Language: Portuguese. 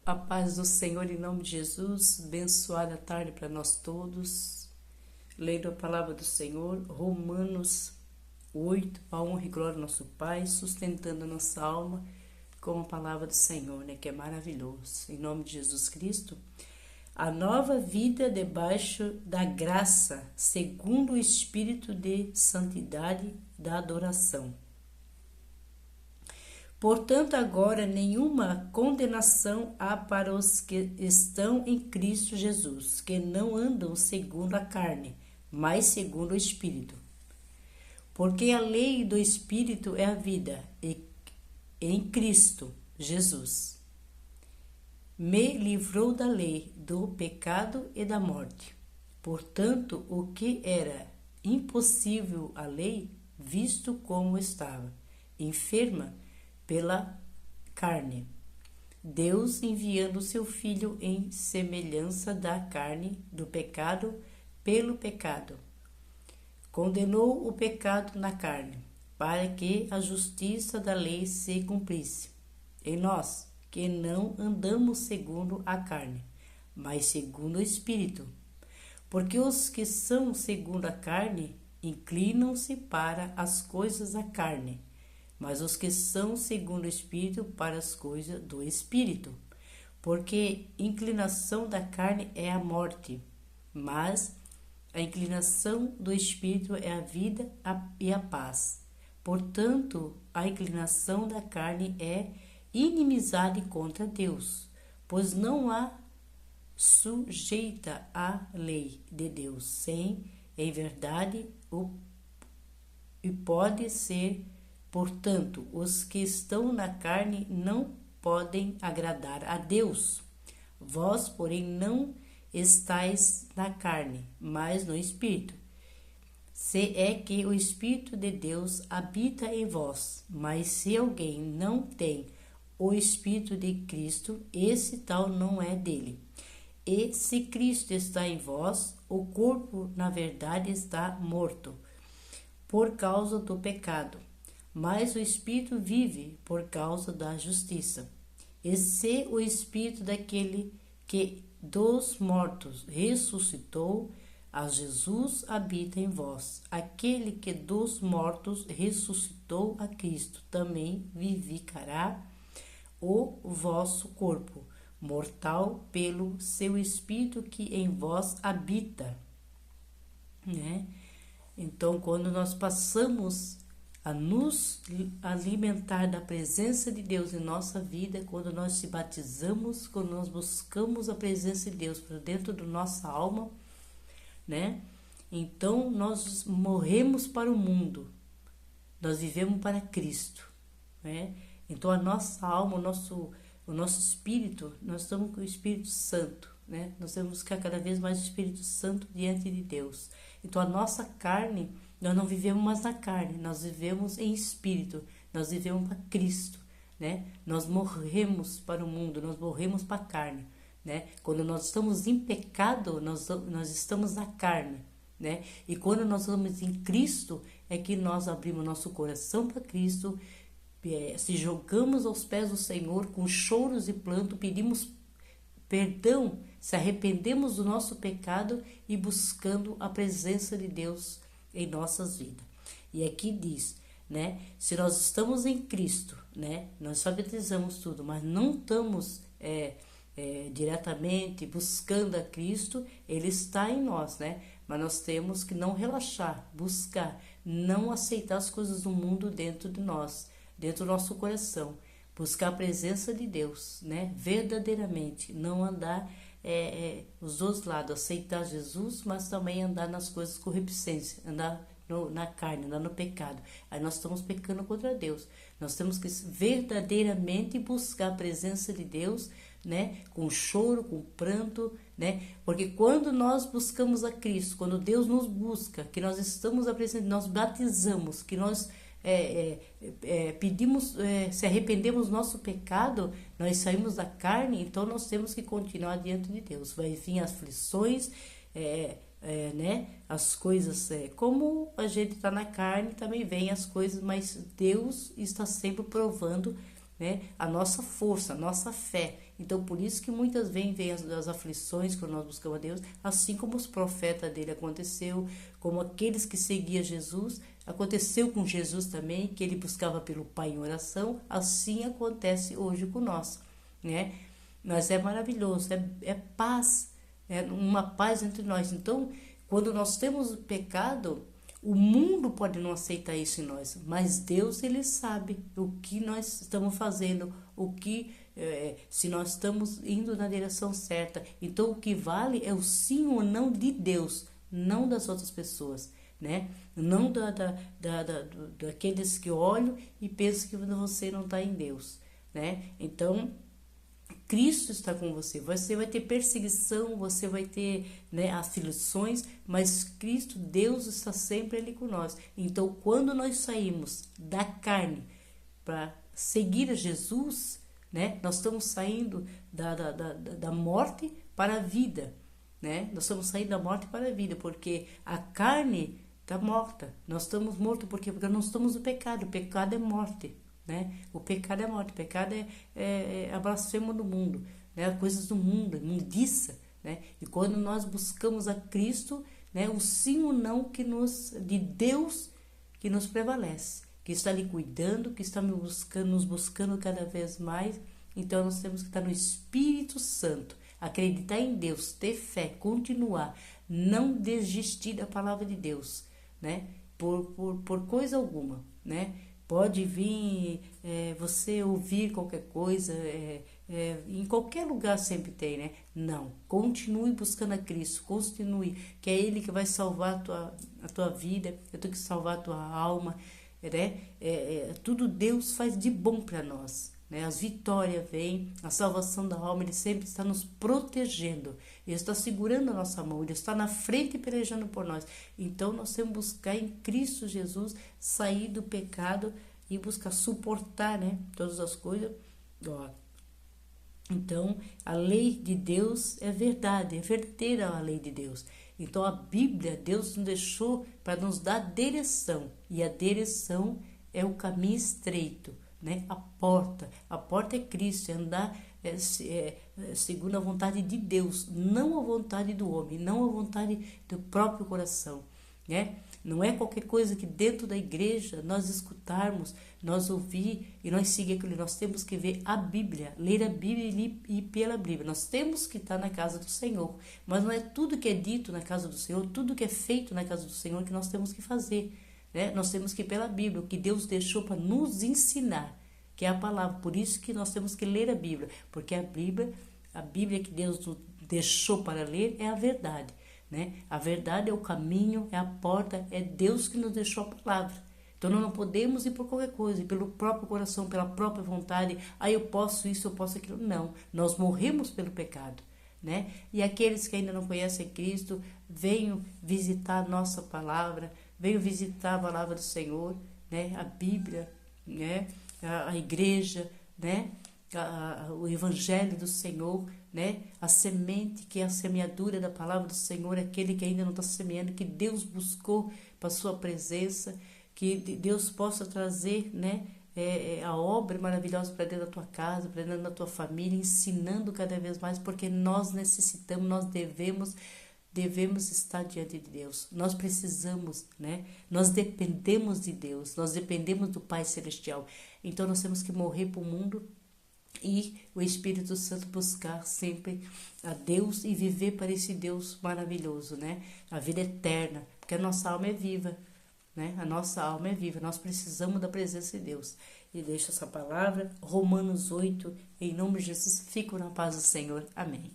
A paz do Senhor em nome de Jesus, abençoada tarde para nós todos. Lendo a palavra do Senhor, Romanos 8, a honra e glória ao nosso Pai, sustentando a nossa alma com a palavra do Senhor, que é maravilhoso. Em nome de Jesus Cristo, a nova vida debaixo da graça, segundo o Espírito de santidade da adoração. Portanto, agora nenhuma condenação há para os que estão em Cristo Jesus, que não andam segundo a carne, mas segundo o Espírito. Porque a lei do Espírito é a vida, e em Cristo Jesus me livrou da lei, do pecado e da morte. Portanto, o que era impossível à lei, visto como estava, enferma pela carne, Deus enviando seu Filho em semelhança da carne do pecado pelo pecado, condenou o pecado na carne, para que a justiça da lei se cumprisse em nós, que não andamos segundo a carne, mas segundo o Espírito. Porque os que são segundo a carne inclinam-se para as coisas da carne, mas os que são segundo o Espírito para as coisas do Espírito. Porque inclinação da carne é a morte, mas a inclinação do Espírito é a vida e a paz. Portanto, a inclinação da carne é inimizade contra Deus, pois não há sujeita à lei de Deus, sem, em verdade, e pode ser. Portanto, os que estão na carne não podem agradar a Deus. Vós, porém, não estáis na carne, mas no Espírito. Se é que o Espírito de Deus habita em vós. Mas se alguém não tem o Espírito de Cristo, esse tal não é dele. E se Cristo está em vós, o corpo, na verdade, está morto, por causa do pecado, mas o Espírito vive por causa da justiça. E se o Espírito daquele que dos mortos ressuscitou a Jesus habita em vós, aquele que dos mortos ressuscitou a Cristo também vivificará o vosso corpo mortal pelo seu Espírito que em vós habita. Então, quando nós passamos a nos alimentar da presença de Deus em nossa vida, quando nós se batizamos, quando nós buscamos a presença de Deus para dentro da nossa alma, então nós morremos para o mundo, nós vivemos para Cristo, Então a nossa alma, o nosso espírito, nós estamos com o Espírito Santo, Nós temos que buscar cada vez mais o Espírito Santo diante de Deus. Então a nossa carne, nós não vivemos mais na carne, nós vivemos em espírito, nós vivemos para Cristo, Nós morremos para o mundo, nós morremos para a carne, Quando nós estamos em pecado, nós estamos na carne, E quando nós estamos em Cristo, é que nós abrimos nosso coração para Cristo, se jogamos aos pés do Senhor com choros e planto, pedimos perdão, se arrependemos do nosso pecado e buscando a presença de Deus em nossas vidas. E aqui diz, se nós estamos em Cristo, nós só batizamos tudo, mas não estamos diretamente buscando a Cristo, Ele está em nós, Mas nós temos que não relaxar, buscar, não aceitar as coisas do mundo dentro de nós, dentro do nosso coração, buscar a presença de Deus, verdadeiramente, não andar os dois lados, aceitar Jesus, mas também andar nas coisas corrupções, andar na carne, andar no pecado. Aí nós estamos pecando contra Deus. Nós temos que verdadeiramente buscar a presença de Deus, com choro, com pranto, Porque quando nós buscamos a Cristo, quando Deus nos busca, que nós estamos apresentando, nós batizamos, que nós pedimos, se arrependemos do nosso pecado, nós saímos da carne, então nós temos que continuar diante de Deus. Vai vir aflições, as coisas, como a gente está na carne, também vem as coisas, mas Deus está sempre provando, a nossa força, a nossa fé. Então, por isso que muitas vezes vem as aflições quando nós buscamos a Deus, assim como os profetas dele aconteceu, como aqueles que seguiam Jesus, aconteceu com Jesus também, que ele buscava pelo Pai em oração, assim acontece hoje com nós, né? Mas é maravilhoso, é paz, é uma paz entre nós. Então, quando nós temos o pecado, o mundo pode não aceitar isso em nós, mas Deus, ele sabe o que nós estamos fazendo, se nós estamos indo na direção certa. Então, o que vale é o sim ou não de Deus, não das outras pessoas, né? Não daqueles que olham e pensam que você não está em Deus, né? Então, Cristo está com você. Você vai ter perseguição, você vai ter, né, aflições, mas Cristo, Deus, está sempre ali com nós. Então, quando nós saímos da carne para seguir a Jesus, né, nós estamos saindo da morte para a vida, né? Nós estamos saindo da morte para a vida, porque a carne está morta. Nós estamos mortos porque nós estamos no pecado. O pecado é morte. Né? O pecado é morte, o pecado é a blasfêmia do mundo, né? Coisas do mundo, imundiça, né? E quando nós buscamos a Cristo, né, o sim ou não de Deus que nos prevalece, que está ali cuidando, que está nos buscando cada vez mais. Então nós temos que estar no Espírito Santo, acreditar em Deus, ter fé, continuar, não desistir da palavra de Deus, né? Por coisa alguma, né? Pode vir você ouvir qualquer coisa, em qualquer lugar sempre tem, né? Não, continue buscando a Cristo, continue, que é Ele que vai salvar a tua vida, eu tenho que salvar a tua alma, né? Tudo Deus faz de bom para nós, né? As vitórias vêm, a salvação da alma, Ele sempre está nos protegendo, Ele está segurando a nossa mão, Ele está na frente e pelejando por nós. Então nós temos que buscar em Cristo Jesus sair do pecado e buscar suportar, né, todas as coisas. Então a lei de Deus é verdade, é verdadeira a lei de Deus. Então a Bíblia, Deus nos deixou para nos dar direção, e a direção é o caminho estreito, né? A porta é Cristo, é andar segundo a vontade de Deus, não a vontade do homem, não a vontade do próprio coração, né? Não é qualquer coisa que dentro da igreja nós escutarmos, nós ouvir e nós seguir aquilo. Nós temos que ver a Bíblia, ler a Bíblia e ir pela Bíblia. Nós temos que estar na casa do Senhor, mas não é tudo que é dito na casa do Senhor, tudo que é feito na casa do Senhor que nós temos que fazer, né? Nós temos que ir pela Bíblia, o que Deus deixou para nos ensinar, que é a palavra. Por isso que nós temos que ler a Bíblia, porque a Bíblia que Deus nos deixou para ler é a verdade, né? A verdade é o caminho, é a porta, é Deus que nos deixou a palavra. Então nós não podemos ir por qualquer coisa, ir pelo próprio coração, pela própria vontade. Eu posso isso, eu posso aquilo. Não, nós morremos pelo pecado, né? E aqueles que ainda não conhecem Cristo, venham visitar a nossa palavra, venham visitar a palavra do Senhor, né? A Bíblia, né? A igreja, né? O Evangelho do Senhor, né? A semente que é a semeadura da palavra do Senhor, aquele que ainda não está semeando, que Deus buscou para a sua presença, que Deus possa trazer, né, a obra maravilhosa para dentro da tua casa, para dentro da tua família, ensinando cada vez mais, porque nós necessitamos, nós devemos estar diante de Deus. Nós precisamos, né? Nós dependemos de Deus, nós dependemos do Pai Celestial. Então nós temos que morrer para o mundo e o Espírito Santo buscar sempre a Deus e viver para esse Deus maravilhoso, né? A vida eterna, porque a nossa alma é viva, né? A nossa alma é viva, nós precisamos da presença de Deus. E deixo essa palavra, Romanos 8, em nome de Jesus, fico na paz do Senhor. Amém.